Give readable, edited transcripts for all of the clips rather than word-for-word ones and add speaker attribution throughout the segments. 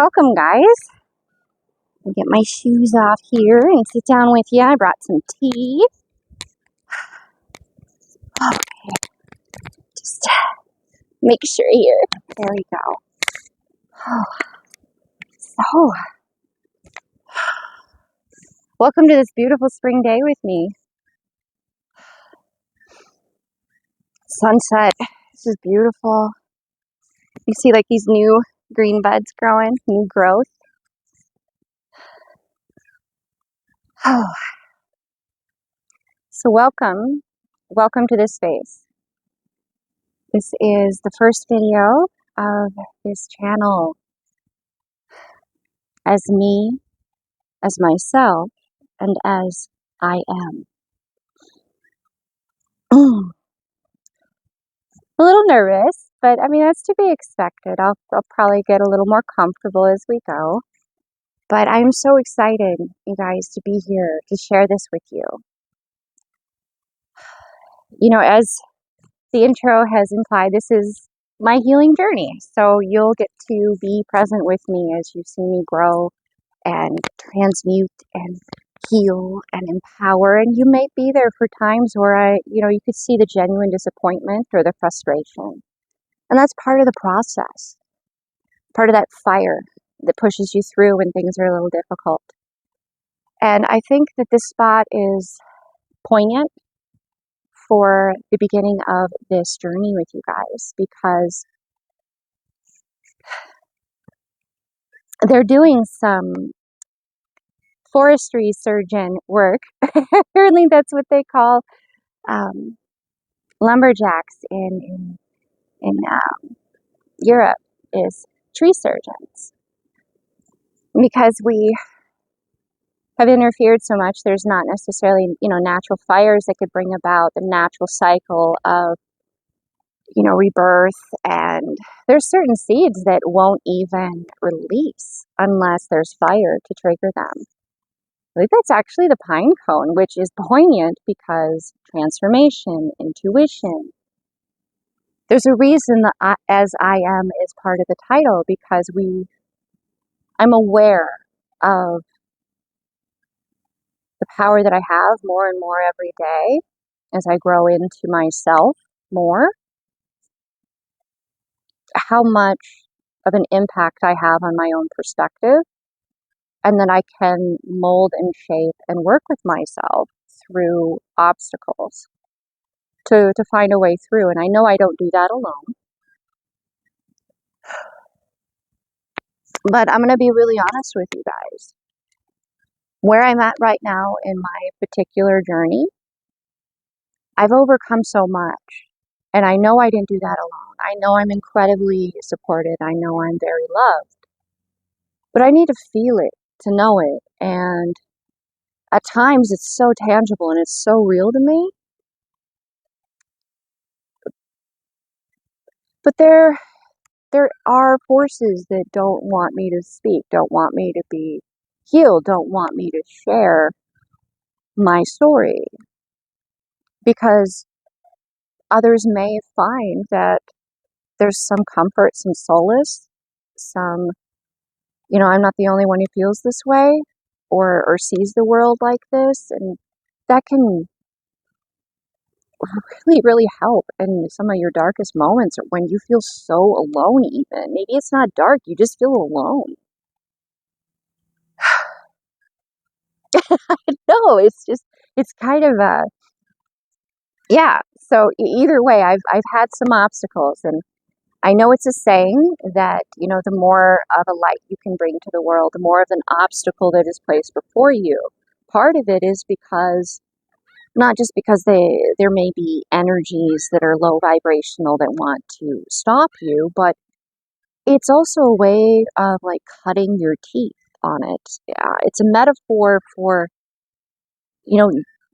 Speaker 1: welcome, guys. I'll get my shoes off here and sit down with you. I brought some tea. Okay, just make sure here. There we go. So, welcome to this beautiful spring day with me. Sunset. This is beautiful. You see like these new green buds growing, new growth. Oh. So welcome to this space. This is the first video of this channel as me, as myself, and as I am. A little nervous, but I mean, that's to be expected. I'll probably get a little more comfortable as we go. But I'm so excited, you guys, to be here to share this with you. You know, as the intro has implied, this is my healing journey. So you'll get to be present with me as you see me grow and transmute and heal and empower. And you may be there for times where you could see the genuine disappointment or the frustration. And that's part of the process, part of that fire that pushes you through when things are a little difficult. And I think that this spot is poignant for the beginning of this journey with you guys, because they're doing some forestry surgeon work. Apparently that's what they call lumberjacks in Europe, is tree surgeons. Because we have interfered so much, there's not necessarily, natural fires that could bring about the natural cycle of, rebirth. And there's certain seeds that won't even release unless there's fire to trigger them. I think that's actually the pine cone, which is poignant because transformation, intuition. There's a reason that As I Am is part of the title, because I'm aware of the power that I have more and more every day as I grow into myself more, how much of an impact I have on my own perspective, and then I can mold and shape and work with myself through obstacles to find a way through. And I know I don't do that alone. But I'm going to be really honest with you guys. Where I'm at right now in my particular journey, I've overcome so much. And I know I didn't do that alone. I know I'm incredibly supported. I know I'm very loved. But I need to feel it, to know it. And at times it's so tangible and it's so real to me. But there are forces that don't want me to speak, don't want me to be healed, don't want me to share my story. Because others may find that there's some comfort, some solace, some, I'm not the only one who feels this way or sees the world like this. And that can really, really help in some of your darkest moments, or when you feel so alone even. Maybe it's not dark, you just feel alone. No, it's kind of yeah. So either way, I've had some obstacles, and I know it's a saying that, the more of a light you can bring to the world, the more of an obstacle that is placed before you. Part of it is because, not just because there may be energies that are low vibrational that want to stop you, but it's also a way of like cutting your teeth on it. It's a metaphor for,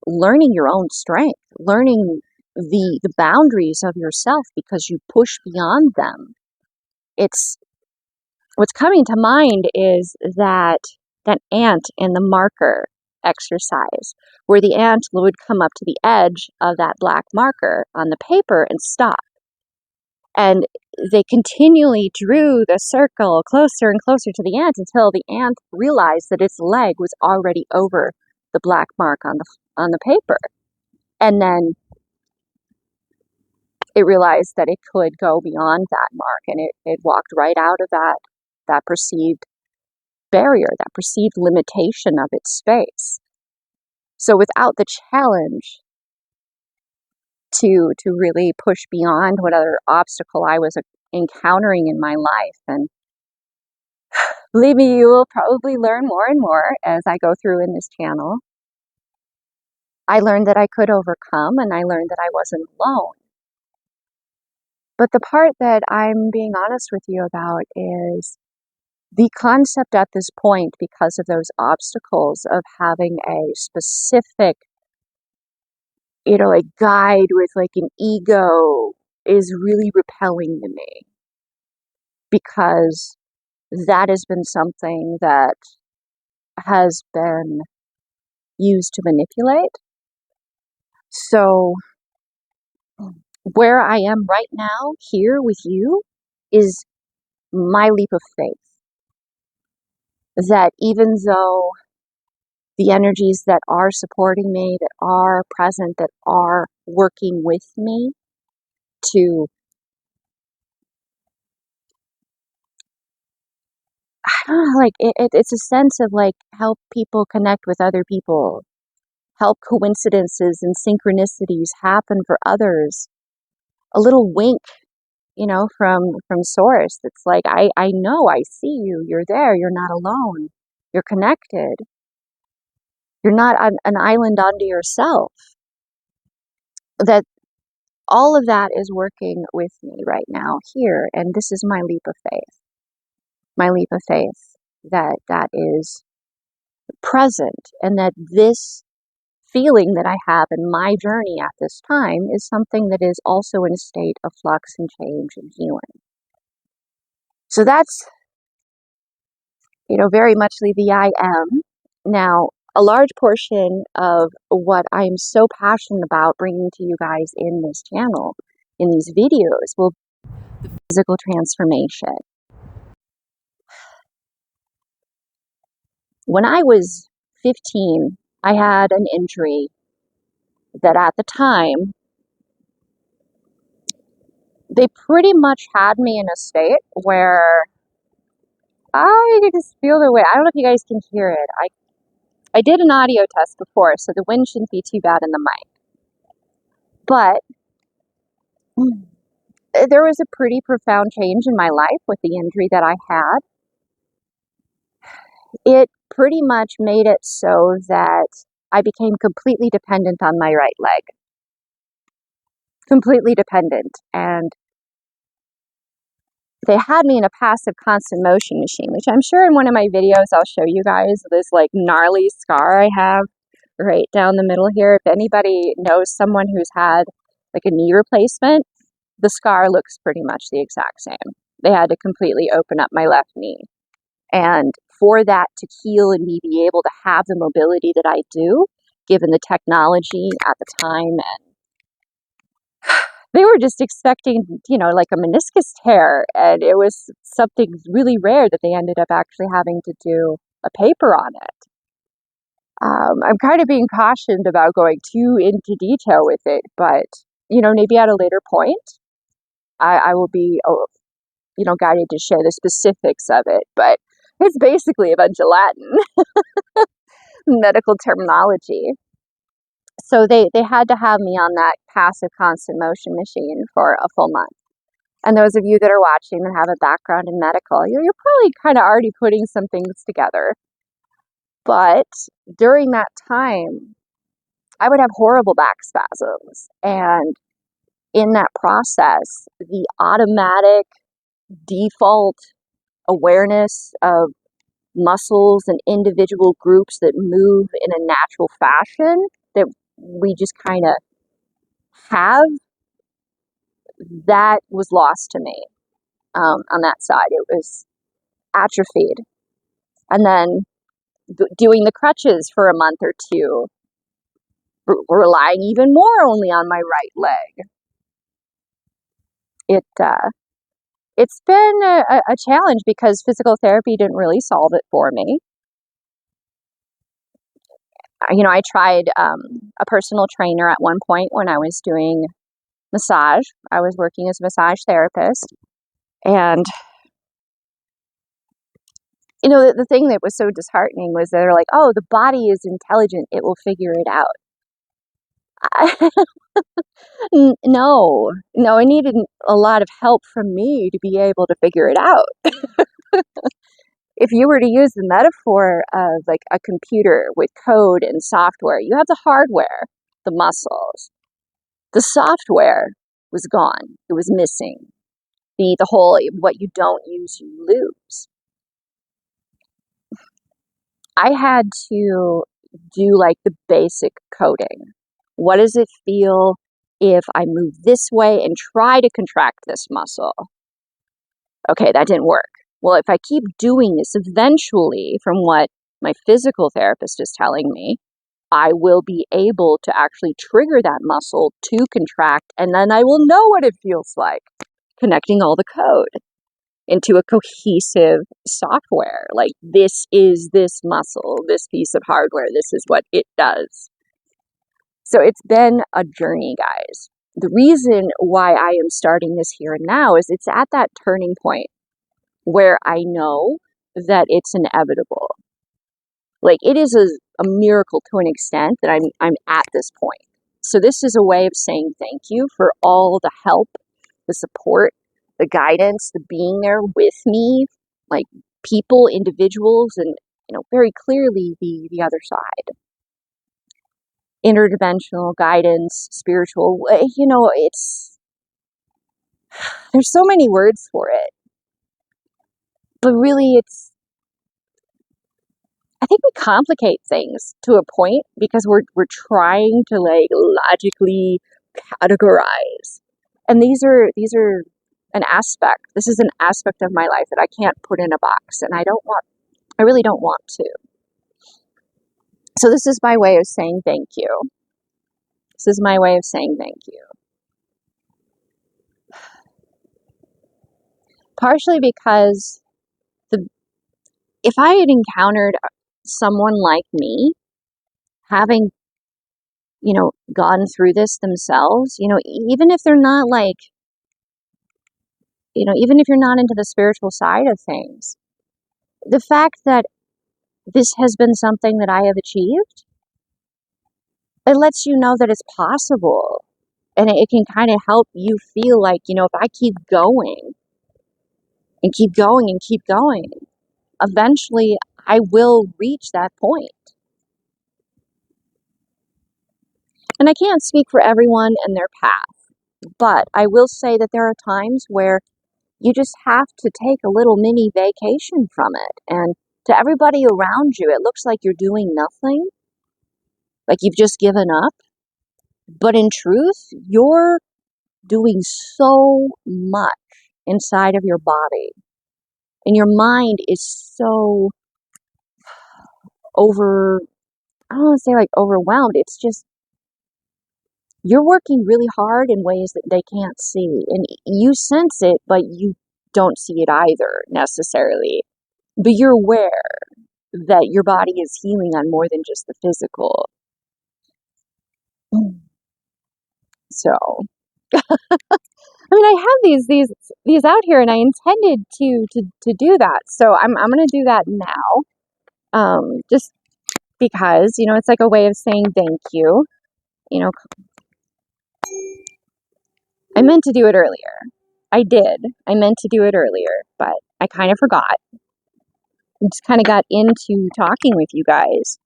Speaker 1: learning your own strength, learning the boundaries of yourself because you push beyond them. It's what's coming to mind is that ant in the marker exercise, where the ant would come up to the edge of that black marker on the paper and stop. And they continually drew the circle closer and closer to the ant until the ant realized that its leg was already over the black mark on the paper. And then it realized that it could go beyond that mark, and it walked right out of that perceived barrier, that perceived limitation of its space. So without the challenge to really push beyond what other obstacle I was encountering in my life, and believe me, you will probably learn more and more as I go through in this channel. I learned that I could overcome, and I learned that I wasn't alone. But the part that I'm being honest with you about is the concept at this point, because of those obstacles, of having a specific, a guide with like an ego is really repelling to me, because that has been something that has been used to manipulate. So where I am right now here with you is my leap of faith. That even though the energies that are supporting me, that are present, that are working with me to, I don't know, like it's a sense of like help people connect with other people, help coincidences and synchronicities happen for others. A little wink, from source that's like, I know, I see you, you're there, you're not alone, you're connected, you're not an island unto yourself. That all of that is working with me right now here, and this is my leap of faith. My leap of faith that is present, and that this feeling that I have in my journey at this time is something that is also in a state of flux and change and healing. So that's, very much the I am. Now, a large portion of what I'm so passionate about bringing to you guys in this channel, in these videos, will be the physical transformation. When I was 15, I had an injury that at the time, they pretty much had me in a state where I could just feel the way. I don't know if you guys can hear it. I did an audio test before, so the wind shouldn't be too bad in the mic. But there was a pretty profound change in my life with the injury that I had. It pretty much made it so that I became completely dependent on my right leg. Completely dependent. And they had me in a passive constant motion machine, which I'm sure in one of my videos I'll show you guys this like gnarly scar I have right down the middle here. If anybody knows someone who's had like a knee replacement, the scar looks pretty much the exact same. They had to completely open up my left knee. And for that to heal and me be able to have the mobility that I do, given the technology at the time, and they were just expecting, like a meniscus tear, and it was something really rare that they ended up actually having to do a paper on it. I'm kind of being cautioned about going too into detail with it, but, maybe at a later point, I will be, guided to share the specifics of it, but it's basically a bunch of Latin medical terminology. So they had to have me on that passive constant motion machine for a full month. And those of you that are watching that have a background in medical, you're probably kind of already putting some things together. But during that time, I would have horrible back spasms. And in that process, the automatic default awareness of muscles and individual groups that move in a natural fashion that we just kind of have, that was lost to me. On that side, it was atrophied. And then doing the crutches for a month or two, relying even more only on my right leg. it's been a challenge because physical therapy didn't really solve it for me. I tried a personal trainer at one point when I was doing massage. I was working as a massage therapist. And, the thing that was so disheartening was they're like, oh, the body is intelligent. It will figure it out. No, I needed a lot of help from me to be able to figure it out. If you were to use the metaphor of like a computer with code and software, you have the hardware, the muscles. The software was gone. It was missing. The whole, what you don't use, you lose. I had to do like the basic coding. What does it feel if I move this way and try to contract this muscle? Okay, that didn't work. Well, if I keep doing this, eventually, from what my physical therapist is telling me, I will be able to actually trigger that muscle to contract, and then I will know what it feels like connecting all the code into a cohesive software. Like, this is this muscle, this piece of hardware, this is what it does. So it's been a journey, guys. The reason why I am starting this here and now is it's at that turning point where I know that it's inevitable. Like, it is a miracle to an extent that I'm at this point. So this is a way of saying thank you for all the help, the support, the guidance, the being there with me, like people, individuals, and very clearly the other side. Interdimensional guidance, spiritual, there's so many words for it. But really I think we complicate things to a point because we're trying to like logically categorize. And these are an aspect. This is an aspect of my life that I can't put in a box, and I really don't want to. So this is my way of saying thank you. This is my way of saying thank you. Partially because if I had encountered someone like me having gone through this themselves, even if they're not like, even if you're not into the spiritual side of things, the fact that this has been something that I have achieved, it lets you know that it's possible. And it can kind of help you feel like, if I keep going and keep going and keep going, eventually I will reach that point. And I can't speak for everyone and their path, but I will say that there are times where you just have to take a little mini vacation from it. And to everybody around you, it looks like you're doing nothing, like you've just given up. But in truth, you're doing so much inside of your body. And your mind is so I don't want to say like overwhelmed. It's just, you're working really hard in ways that they can't see. And you sense it, but you don't see it either necessarily. But you're aware that your body is healing on more than just the physical. So, I mean, I have these out here, and I intended to do that. So I'm gonna do that now. Just because it's like a way of saying thank you. I meant to do it earlier. I did. I meant to do it earlier, but I kind of forgot. I just kind of got into talking with you guys.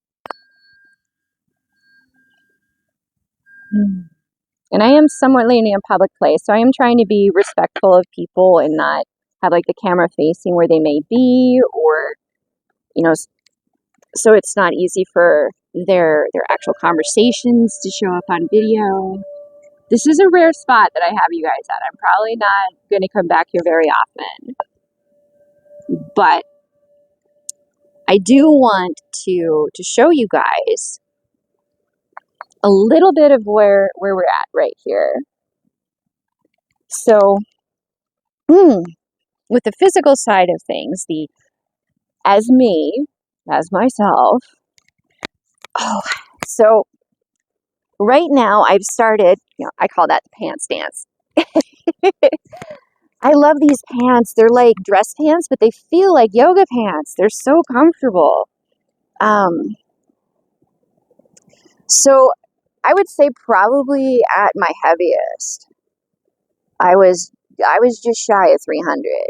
Speaker 1: And I am somewhat in a public place, so I am trying to be respectful of people and not have like the camera facing where they may be, or so it's not easy for their actual conversations to show up on video. This is a rare spot that I have you guys at. I'm probably not going to come back here very often, but I do want to show you guys a little bit of where we're at right here. So, with the physical side of things, the as me, as myself. Oh, so right now I've started, I call that the pants dance. I love these pants. They're like dress pants, but they feel like yoga pants. They're so comfortable. Um, so I would say probably at my heaviest, I was just shy of 300.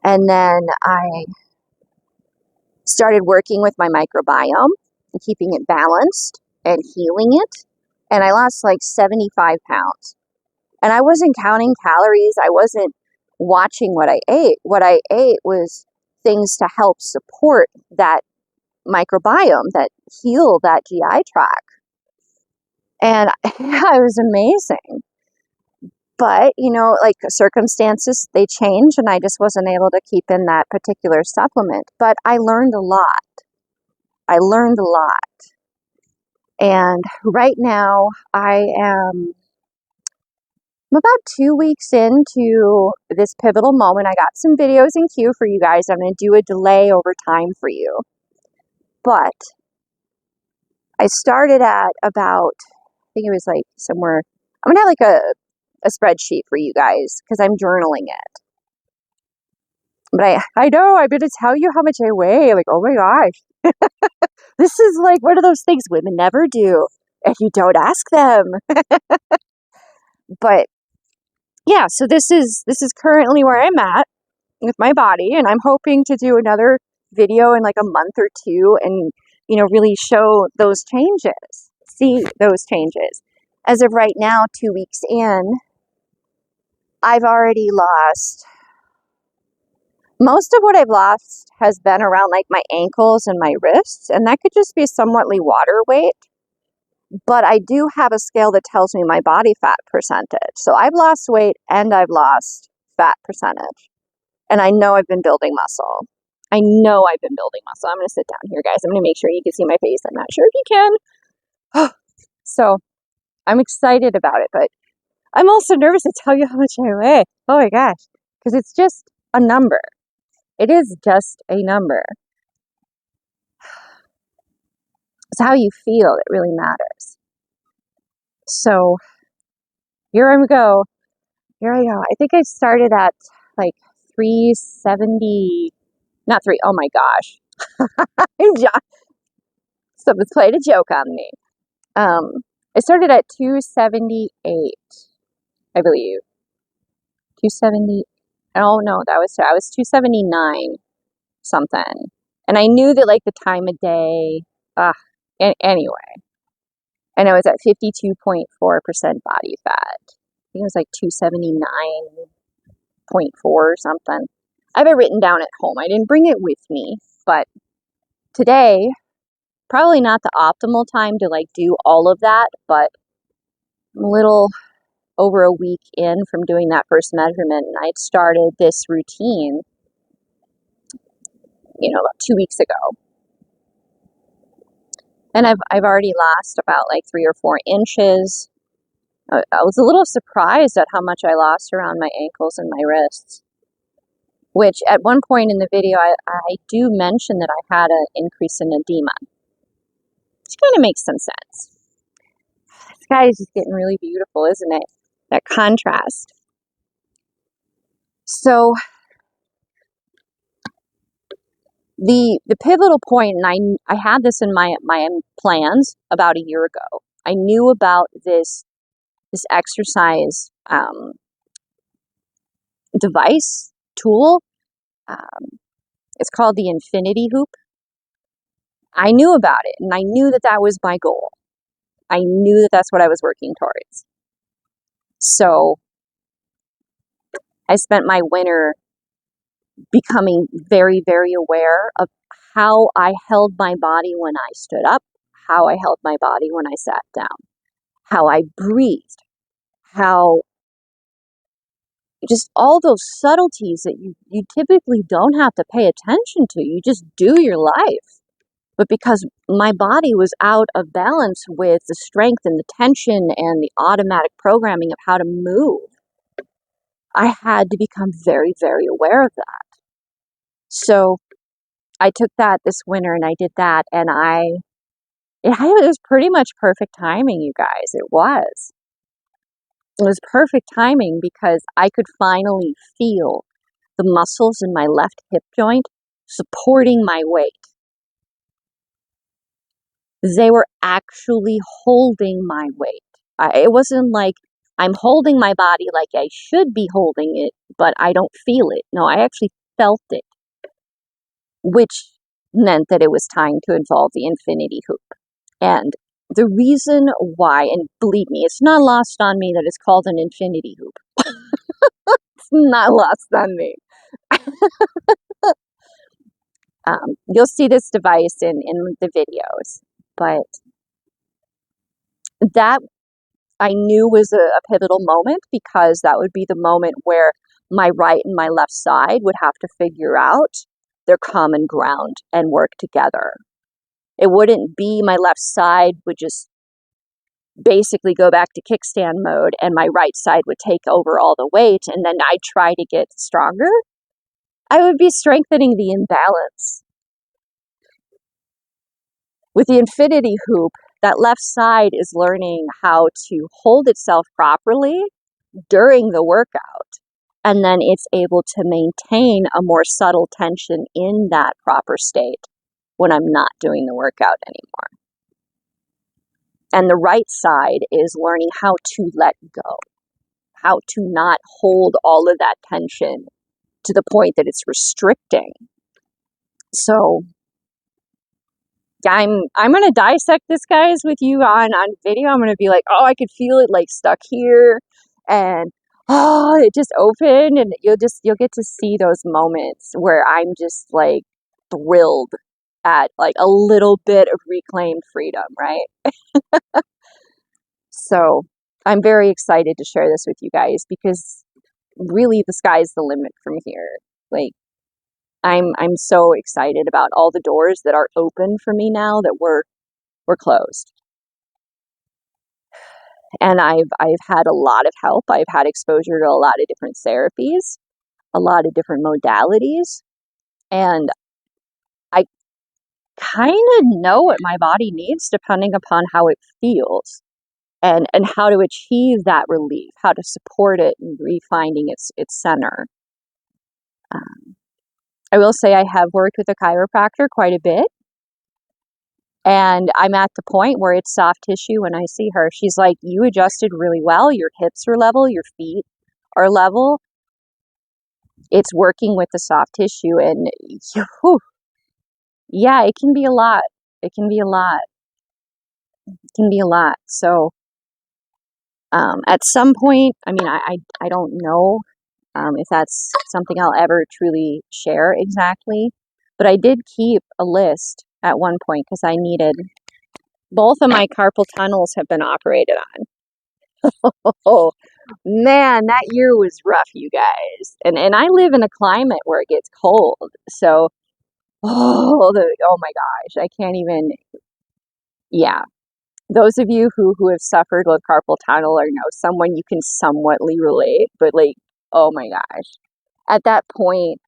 Speaker 1: And then I started working with my microbiome and keeping it balanced and healing it. And I lost like 75 pounds. And I wasn't counting calories. I wasn't watching what I ate. What I ate was things to help support that microbiome, that heal that GI tract. And yeah, it was amazing. But, like circumstances, they change, and I just wasn't able to keep in that particular supplement. But I learned a lot. I learned a lot. And right now, I'm about 2 weeks into this pivotal moment. I got some videos in queue for you guys. I'm going to do a delay over time for you. But I started at about, I think it was like somewhere, I'm going to have like a spreadsheet for you guys because I'm journaling it. But I know, I'm going to tell you how much I weigh. Like, oh my gosh. This is like one of those things women never do if you don't ask them. But yeah, so this is currently where I'm at with my body, and I'm hoping to do another video in like a month or two and really show those changes, see those changes. As of right now, 2 weeks in, I've already lost most of what I've lost has been around like my ankles and my wrists, and that could just be somewhatly water weight. But I do have a scale that tells me my body fat percentage. So I've lost weight and I've lost fat percentage. And I know I've been building muscle. I know I've been building muscle. I'm going to sit down here, guys. I'm going to make sure you can see my face. I'm not sure if you can. So I'm excited about it, but I'm also nervous to tell you how much I weigh. Oh my gosh. Because it's just a number. It is just a number. It's how you feel that really matters. So here I go. Here I go. I think I started at like 370, not three. Oh my gosh. Someone's played a joke on me. I started at 278, I believe. 270. Oh no, I was 279 something. And I knew that like the time of day, anyway. And I was at 52.4% body fat. I think it was like 279.4 or something. I have it written down at home. I didn't bring it with me, but today, probably not the optimal time to like do all of that, but I'm a little over a week in from doing that first measurement, and I'd started this routine, about 2 weeks ago. And I've already lost about like 3 or 4 inches. I was a little surprised at how much I lost around my ankles and my wrists, which at one point in the video, I do mention that I had an increase in edema, which kind of makes some sense. The sky is just getting really beautiful, isn't it? That contrast. So the pivotal point, and I had this in my plans about a year ago. I knew about this exercise device tool. It's called the Infinity Hoop. I knew about it, and I knew that that was my goal. I knew that that's what I was working towards. So I spent my winter becoming very, very aware of how I held my body when I stood up, how I held my body when I sat down, how I breathed, how just all those subtleties that you typically don't have to pay attention to. You just do your life. But because my body was out of balance with the strength and the tension and the automatic programming of how to move, I had to become very, very aware of that. So I took that this winter and I did that, and it was pretty much perfect timing, you guys. It was. It was perfect timing because I could finally feel the muscles in my left hip joint supporting my weight. They were actually holding my weight. It wasn't like I'm holding my body like I should be holding it, but I don't feel it. No, I actually felt it, which meant that it was time to involve the infinity hoop. And the reason why, and believe me, it's not lost on me that it's called an infinity hoop. It's not lost on me. You'll see this device in the videos, but that I knew was a pivotal moment because that would be the moment where my right and my left side would have to figure out their common ground and work together. It wouldn't be my left side would just basically go back to kickstand mode and my right side would take over all the weight and then I'd try to get stronger. I would be strengthening the imbalance. With the infinity hoop, that left side is learning how to hold itself properly during the workout. And then it's able to maintain a more subtle tension in that proper state when I'm not doing the workout anymore. And the right side is learning how to let go, how to not hold all of that tension to the point that it's restricting. So I'm gonna dissect this, guys, with you on video. I'm gonna be like, oh, I could feel it like stuck here, and oh, it just opened, and you'll get to see those moments where I'm just like thrilled at like a little bit of reclaimed freedom, right? So I'm very excited to share this with you guys because really the sky's the limit from here. Like I'm so excited about all the doors that are open for me now that were closed. And I've had a lot of help. I've had exposure to a lot of different therapies, a lot of different modalities, and I kind of know what my body needs depending upon how it feels and how to achieve that relief, how to support it and refinding its center. I will say I have worked with a chiropractor quite a bit. And I'm at the point where it's soft tissue when I see her. She's like, you adjusted really well. Your hips are level. Your feet are level. It's working with the soft tissue. And whew, yeah, it can be a lot. It can be a lot. It can be a lot. So at some point, I mean, I don't know if that's something I'll ever truly share exactly. But I did keep a list at one point because I needed both of my carpal tunnels have been operated on. Oh man, that year was rough, you guys. And I live in a climate where it gets cold. So oh my gosh, I can't even yeah. Those of you who have suffered with carpal tunnel or know someone you can somewhatly relate, but like, oh my gosh. At that point,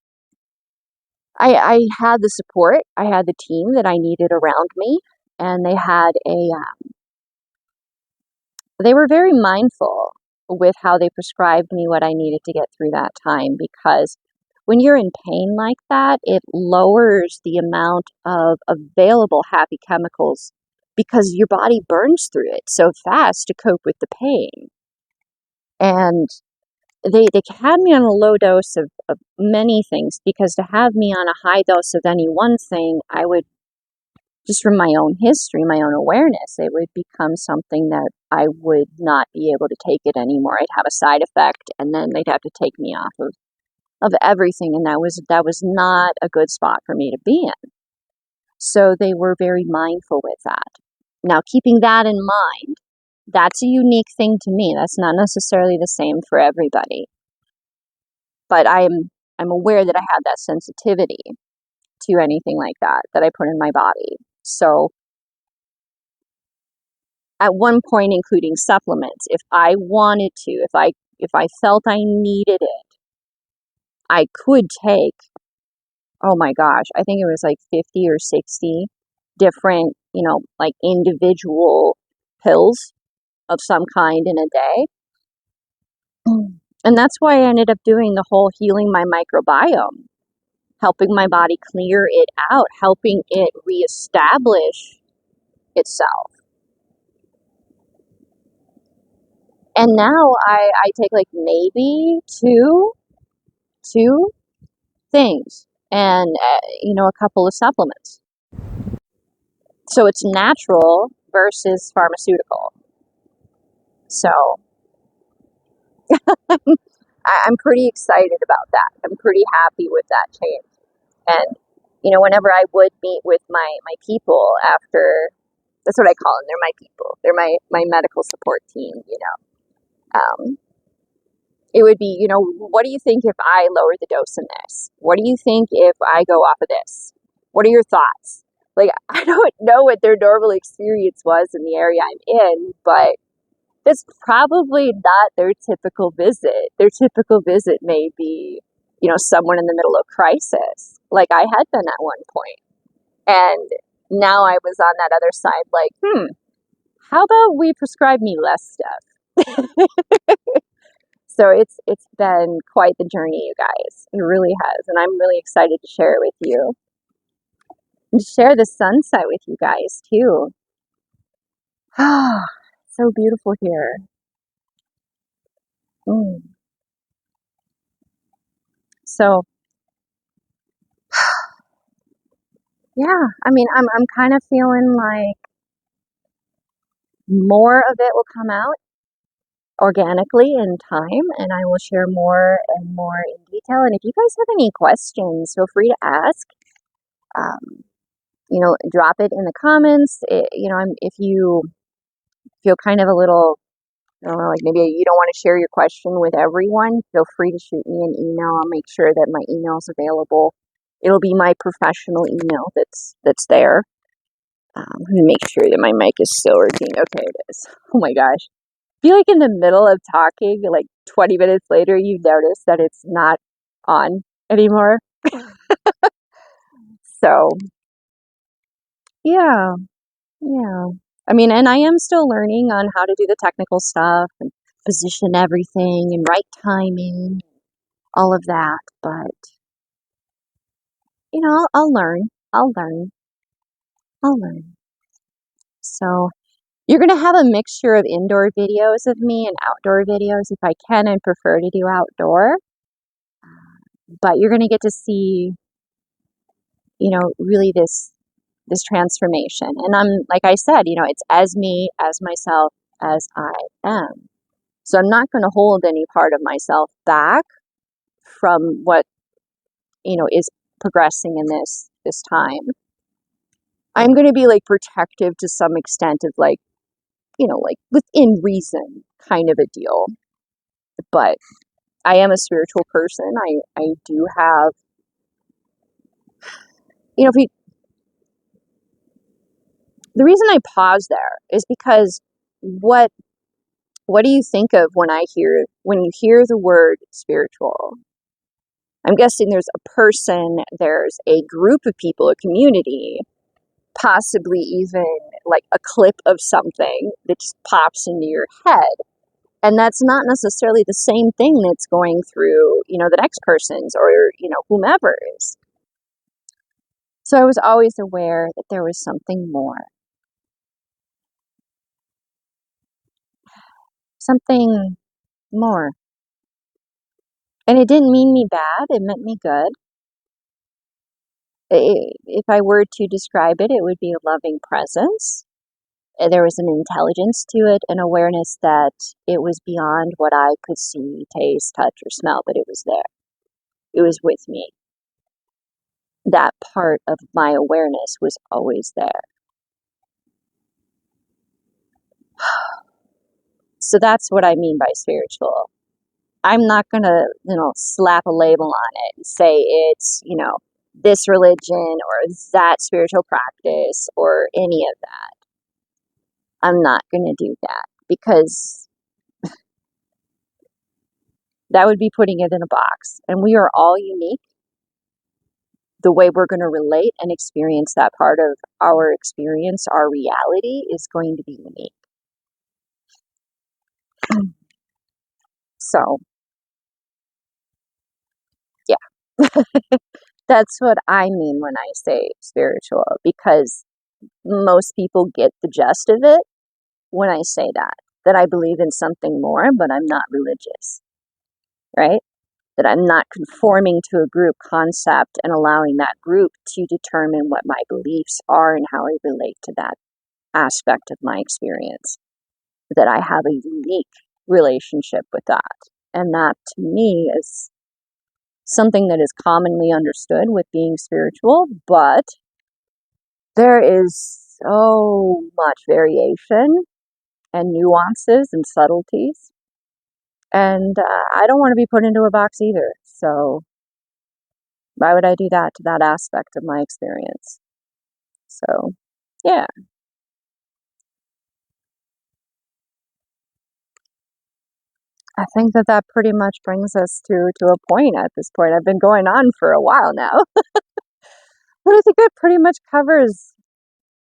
Speaker 1: I had the support, I had the team that I needed around me, and they were very mindful with how they prescribed me what I needed to get through that time because when you're in pain like that, it lowers the amount of available happy chemicals because your body burns through it so fast to cope with the pain. And they had me on a low dose of many things because to have me on a high dose of any one thing, I would just from my own history, my own awareness, it would become something that I would not be able to take it anymore. I'd have a side effect and then they'd have to take me off of everything. And that was not a good spot for me to be in. So they were very mindful with that. Now, keeping that in mind, that's a unique thing to me. That's not necessarily the same for everybody. But I'm aware that I had that sensitivity to anything like that I put in my body. So at one point, including supplements, if I wanted to, if I felt I needed it, I could take, oh my gosh, I think it was like 50 or 60 different, like individual pills of some kind in a day. And that's why I ended up doing the whole healing my microbiome, helping my body clear it out, helping it reestablish itself. And now I take like maybe two things and, a couple of supplements. So it's natural versus pharmaceutical. So I'm pretty excited about that. I'm pretty happy with that change. And, whenever I would meet with my people after, that's what I call them. They're my people. They're my medical support team, it would be, what do you think if I lower the dose in this? What do you think if I go off of this? What are your thoughts? Like, I don't know what their normal experience was in the area I'm in, but it's probably not their typical visit. Their typical visit may be, someone in the middle of crisis, like I had been at one point. And now I was on that other side, like, how about we prescribe me less stuff? So it's been quite the journey, you guys. It really has. And I'm really excited to share it with you. And to share the sunset with you guys, too. Ah, so beautiful here. So, yeah, I mean, I'm kind of feeling like more of it will come out organically in time, and I will share more and more in detail. And if you guys have any questions, feel free to ask. Um, drop it in the comments. If you feel kind of a little, I don't know, like maybe you don't want to share your question with everyone, feel free to shoot me an email. I'll make sure that my email's available. It'll be my professional email that's there. Let me make sure that my mic is still working. Okay, it is. Oh my gosh. I feel like in the middle of talking, like 20 minutes later, you notice that it's not on anymore. So, yeah. I mean, and I am still learning on how to do the technical stuff and position everything and right timing, all of that. But, I'll learn. I'll learn. I'll learn. So, you're going to have a mixture of indoor videos of me and outdoor videos. If I can, I'd prefer to do outdoor. But you're going to get to see, really this transformation. And I'm, like I said, it's as me, as myself, as I am. So I'm not going to hold any part of myself back from what, is progressing in this time. I'm going to be like protective to some extent of like, like within reason kind of a deal. But I am a spiritual person. I do have, the reason I pause there is because what do you think of when you hear the word spiritual? I'm guessing there's a person, there's a group of people, a community, possibly even like a clip of something that just pops into your head. And that's not necessarily the same thing that's going through, the next person's or, whomever is. So I was always aware that there was something more. Something more. And it didn't mean me bad, it meant me good. If I were to describe it, it would be a loving presence. There was an intelligence to it, an awareness that it was beyond what I could see, taste, touch, or smell, but it was there. It was with me. That part of my awareness was always there. So that's what I mean by spiritual. I'm not going to, slap a label on it and say it's, this religion or that spiritual practice or any of that. I'm not going to do that because That would be putting it in a box. And we are all unique. The way we're going to relate and experience that part of our experience, our reality, is going to be unique. So, yeah, that's what I mean when I say spiritual, because most people get the gist of it when I say that I believe in something more, but I'm not religious, right? That I'm not conforming to a group concept and allowing that group to determine what my beliefs are and how I relate to that aspect of my experience. That I have a unique relationship with that. And that to me is something that is commonly understood with being spiritual, but there is so much variation and nuances and subtleties. And I don't want to be put into a box either. So why would I do that to that aspect of my experience? So, yeah. I think that pretty much brings us to a point at this point. I've been going on for a while now. But I think that pretty much covers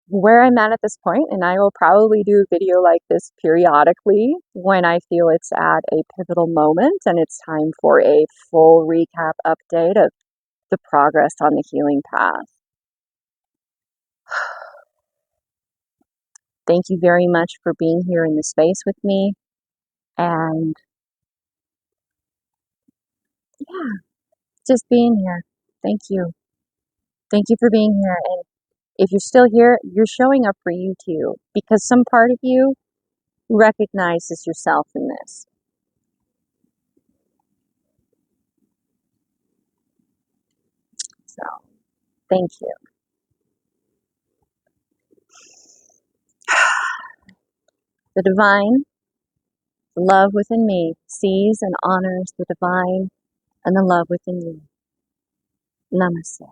Speaker 1: where I'm at this point, and I will probably do a video like this periodically when I feel it's at a pivotal moment and it's time for a full recap update of the progress on the healing path. Thank you very much for being here in the space with me, and yeah, just being here. Thank you. Thank you for being here, and if you're still here, you're showing up for you too, because some part of you recognizes yourself in this. So, thank you. The divine, the love within me, sees and honors the divine and the love within you. Namaste.